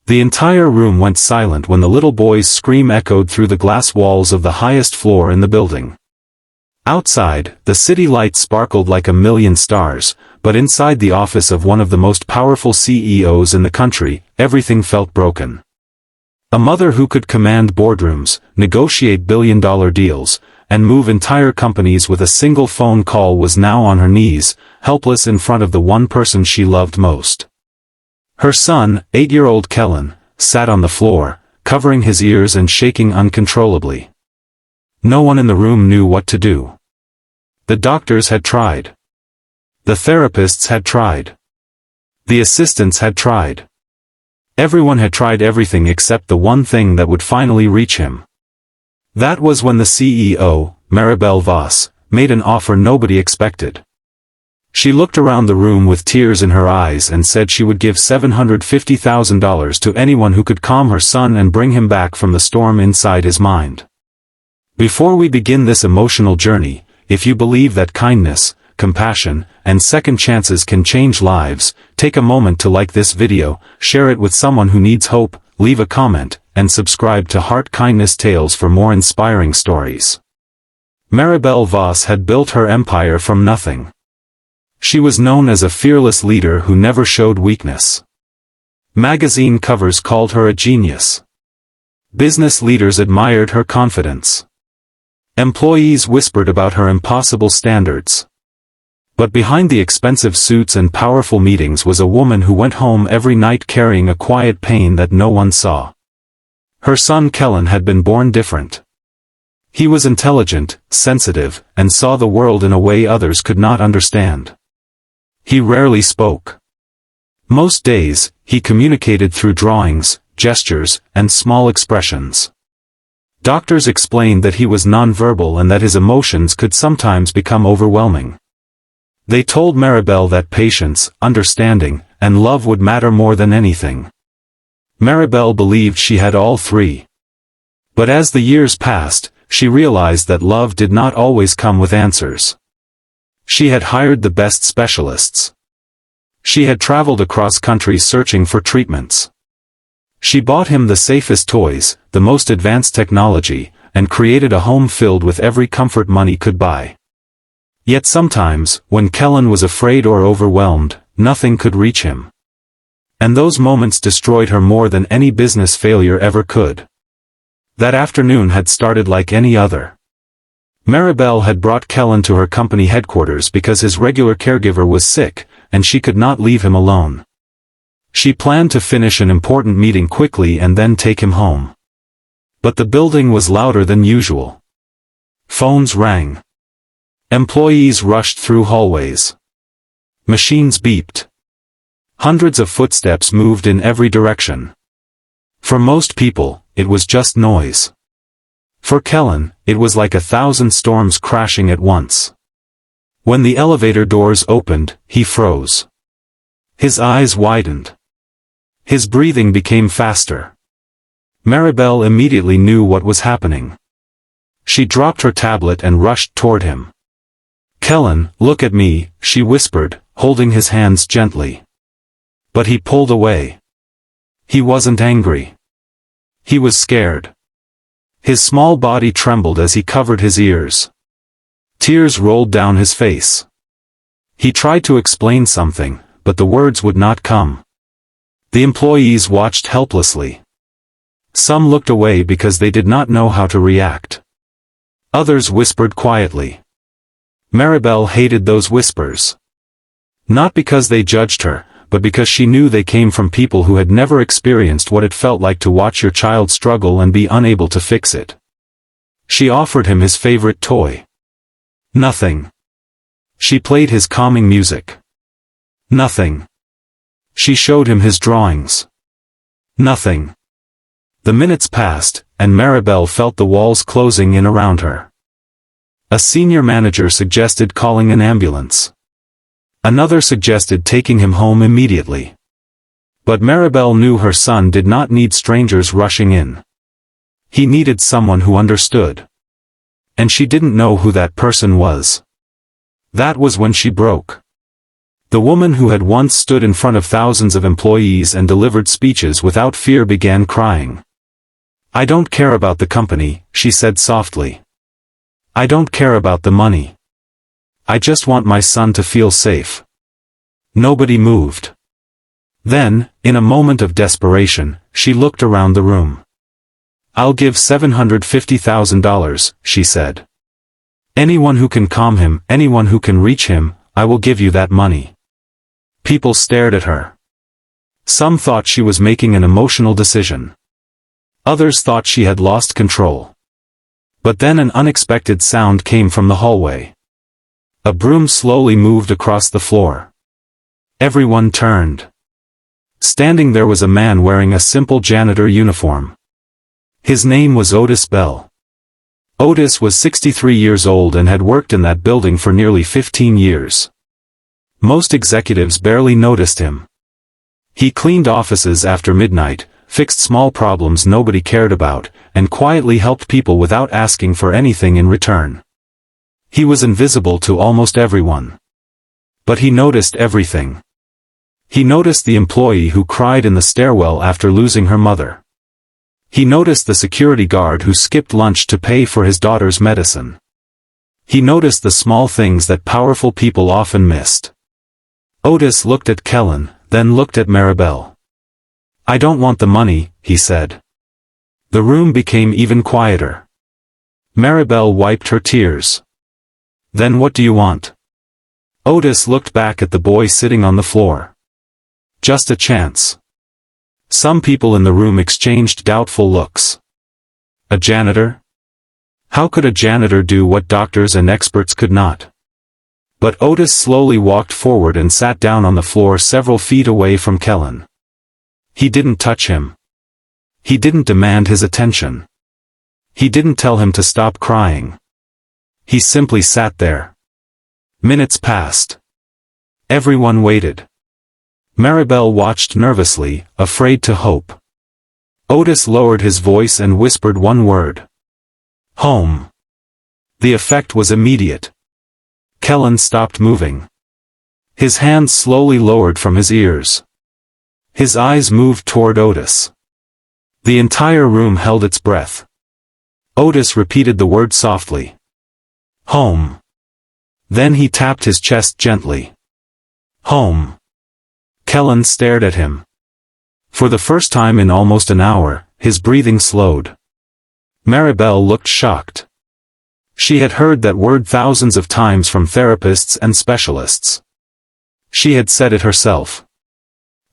The entire room went silent when the little boy's scream echoed through the glass walls of the highest floor in the building. Outside, the city lights sparkled like a million stars, but inside the office of one of the most powerful CEOs in the country, everything felt broken. A mother who could command boardrooms, negotiate billion-dollar deals, and move entire companies with a single phone call was now on her knees, helpless in front of the one person she loved most. Her son, 8-year-old Kellen, sat on the floor, covering his ears and shaking uncontrollably. No one in the room knew what to do. The doctors had tried. The therapists had tried. The assistants had tried. Everyone had tried everything except the one thing that would finally reach him. That was when the CEO, Maribel Voss, made an offer nobody expected. She looked around the room with tears in her eyes and said she would give $750,000 to anyone who could calm her son and bring him back from the storm inside his mind. Before we begin this emotional journey, if you believe that kindness, compassion, and second chances can change lives, take a moment to like this video, share it with someone who needs hope, leave a comment, and subscribe to Heart Kindness Tales for more inspiring stories. Maribel Voss had built her empire from nothing. She was known as a fearless leader who never showed weakness. Magazine covers called her a genius. Business leaders admired her confidence. Employees whispered about her impossible standards. But behind the expensive suits and powerful meetings was a woman who went home every night carrying a quiet pain that no one saw. Her son Kellen had been born different. He was intelligent, sensitive, and saw the world in a way others could not understand. He rarely spoke. Most days, he communicated through drawings, gestures, and small expressions. Doctors explained that he was nonverbal and that his emotions could sometimes become overwhelming. They told Maribel that patience, understanding, and love would matter more than anything. Maribel believed she had all three. But as the years passed, she realized that love did not always come with answers. She had hired the best specialists. She had traveled across countries searching for treatments. She bought him the safest toys, the most advanced technology, and created a home filled with every comfort money could buy. Yet sometimes, when Kellen was afraid or overwhelmed, nothing could reach him. And those moments destroyed her more than any business failure ever could. That afternoon had started like any other. Maribel had brought Kellen to her company headquarters because his regular caregiver was sick, and she could not leave him alone. She planned to finish an important meeting quickly and then take him home. But the building was louder than usual. Phones rang. Employees rushed through hallways. Machines beeped. Hundreds of footsteps moved in every direction. For most people, it was just noise. For Kellen, it was like 1,000 storms crashing at once. When the elevator doors opened, he froze. His eyes widened. His breathing became faster. Maribel immediately knew what was happening. She dropped her tablet and rushed toward him. "Kellen, look at me," she whispered, holding his hands gently. But he pulled away. He wasn't angry. He was scared. His small body trembled as he covered his ears. Tears rolled down his face. He tried to explain something, but the words would not come. The employees watched helplessly. Some looked away because they did not know how to react. Others whispered quietly. Maribel hated those whispers. Not because they judged her, but because she knew they came from people who had never experienced what it felt like to watch your child struggle and be unable to fix it. She offered him his favorite toy. Nothing. She played his calming music. Nothing. She showed him his drawings. Nothing. The minutes passed, and Maribel felt the walls closing in around her. A senior manager suggested calling an ambulance. Another suggested taking him home immediately. But Maribel knew her son did not need strangers rushing in. He needed someone who understood. And she didn't know who that person was. That was when she broke. The woman who had once stood in front of thousands of employees and delivered speeches without fear began crying. "I don't care about the company," she said softly. "I don't care about the money. I just want my son to feel safe." Nobody moved. Then, in a moment of desperation, she looked around the room. "I'll give $750,000, she said. "Anyone who can calm him, anyone who can reach him, I will give you that money." People stared at her. Some thought she was making an emotional decision. Others thought she had lost control. But then an unexpected sound came from the hallway. A broom slowly moved across the floor. Everyone turned. Standing there was a man wearing a simple janitor uniform. His name was Otis Bell. Otis was 63 years old and had worked in that building for nearly 15 years. Most executives barely noticed him. He cleaned offices after midnight, fixed small problems nobody cared about, and quietly helped people without asking for anything in return. He was invisible to almost everyone. But he noticed everything. He noticed the employee who cried in the stairwell after losing her mother. He noticed the security guard who skipped lunch to pay for his daughter's medicine. He noticed the small things that powerful people often missed. Otis looked at Kellen, then looked at Maribel. "I don't want the money," he said. The room became even quieter. Maribel wiped her tears. "Then what do you want?" Otis looked back at the boy sitting on the floor. "Just a chance." Some people in the room exchanged doubtful looks. A janitor? How could a janitor do what doctors and experts could not? But Otis slowly walked forward and sat down on the floor several feet away from Kellen. He didn't touch him. He didn't demand his attention. He didn't tell him to stop crying. He simply sat there. Minutes passed. Everyone waited. Maribel watched nervously, afraid to hope. Otis lowered his voice and whispered one word. "Home." The effect was immediate. Kellen stopped moving. His hands slowly lowered from his ears. His eyes moved toward Otis. The entire room held its breath. Otis repeated the word softly. "Home." Then he tapped his chest gently. "Home." Kellen stared at him. For the first time in almost an hour, his breathing slowed. Maribel looked shocked. She had heard that word thousands of times from therapists and specialists. She had said it herself.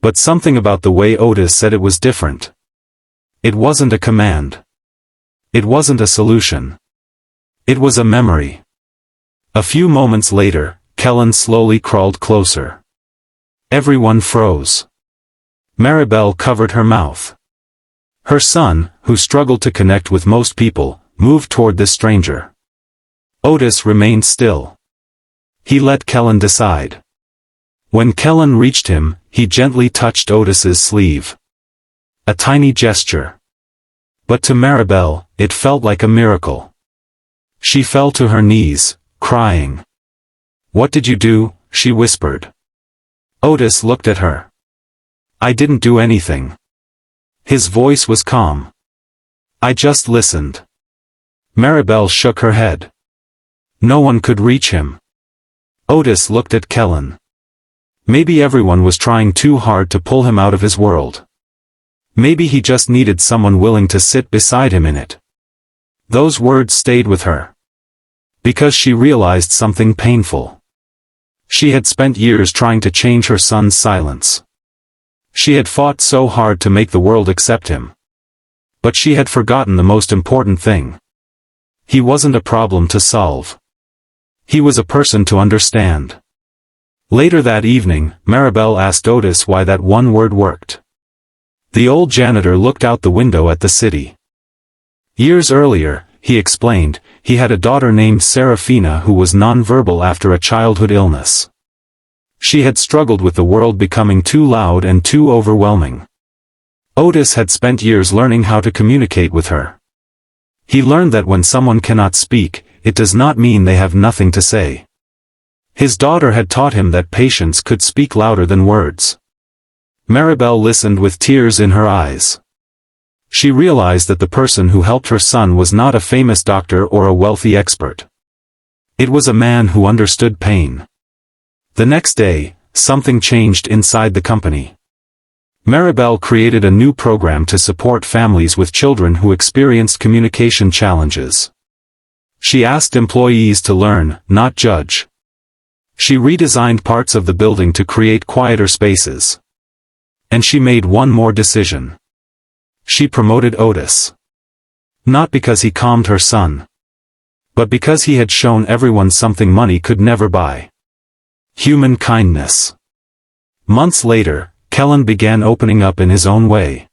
But something about the way Otis said it was different. It wasn't a command. It wasn't a solution. It was a memory. A few moments later, Kellen slowly crawled closer. Everyone froze. Maribel covered her mouth. Her son, who struggled to connect with most people, moved toward this stranger. Otis remained still. He let Kellen decide. When Kellen reached him, he gently touched Otis's sleeve. A tiny gesture. But to Maribel, it felt like a miracle. She fell to her knees, crying. "What did you do?" she whispered. Otis looked at her. "I didn't do anything." His voice was calm. "I just listened." Maribel shook her head. No one could reach him. Otis looked at Kellen. Maybe everyone was trying too hard to pull him out of his world. Maybe he just needed someone willing to sit beside him in it. Those words stayed with her. Because she realized something painful. She had spent years trying to change her son's silence. She had fought so hard to make the world accept him. But she had forgotten the most important thing. He wasn't a problem to solve. He was a person to understand. Later that evening, Maribel asked Otis why that one word worked. The old janitor looked out the window at the city. Years earlier, he explained, he had a daughter named Serafina who was nonverbal after a childhood illness. She had struggled with the world becoming too loud and too overwhelming. Otis had spent years learning how to communicate with her. He learned that when someone cannot speak, it does not mean they have nothing to say. His daughter had taught him that patience could speak louder than words. Maribel listened with tears in her eyes. She realized that the person who helped her son was not a famous doctor or a wealthy expert. It was a man who understood pain. The next day, something changed inside the company. Maribel created a new program to support families with children who experienced communication challenges. She asked employees to learn, not judge. She redesigned parts of the building to create quieter spaces. And she made one more decision. She promoted Otis. Not because he calmed her son, but because he had shown everyone something money could never buy. Human kindness. Months later, Kellen began opening up in his own way.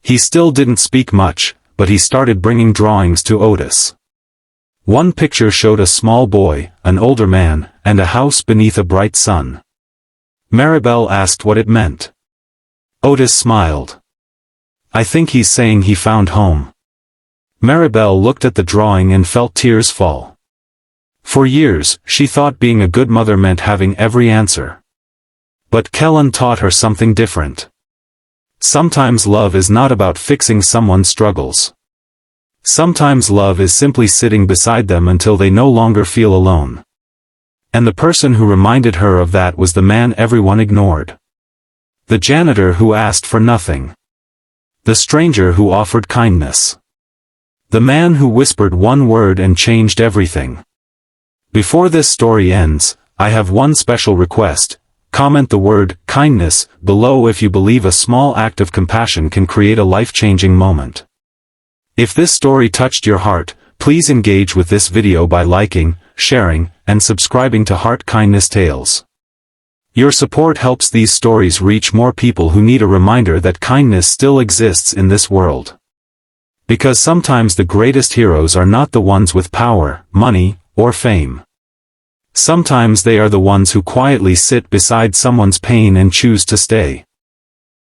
He still didn't speak much, but he started bringing drawings to Otis. One picture showed a small boy, an older man, and a house beneath a bright sun. Maribel asked what it meant. Otis smiled. "I think he's saying he found home." Maribel looked at the drawing and felt tears fall. For years, she thought being a good mother meant having every answer. But Kellen taught her something different. Sometimes love is not about fixing someone's struggles. Sometimes love is simply sitting beside them until they no longer feel alone. And the person who reminded her of that was the man everyone ignored. The janitor who asked for nothing. The stranger who offered kindness. The man who whispered one word and changed everything. Before this story ends, I have one special request. Comment the word kindness below if you believe a small act of compassion can create a life-changing moment. If this story touched your heart, please engage with this video by liking, sharing, and subscribing to Heart Kindness Tales. Your support helps these stories reach more people who need a reminder that kindness still exists in this world. Because sometimes the greatest heroes are not the ones with power, money, or fame. Sometimes they are the ones who quietly sit beside someone's pain and choose to stay.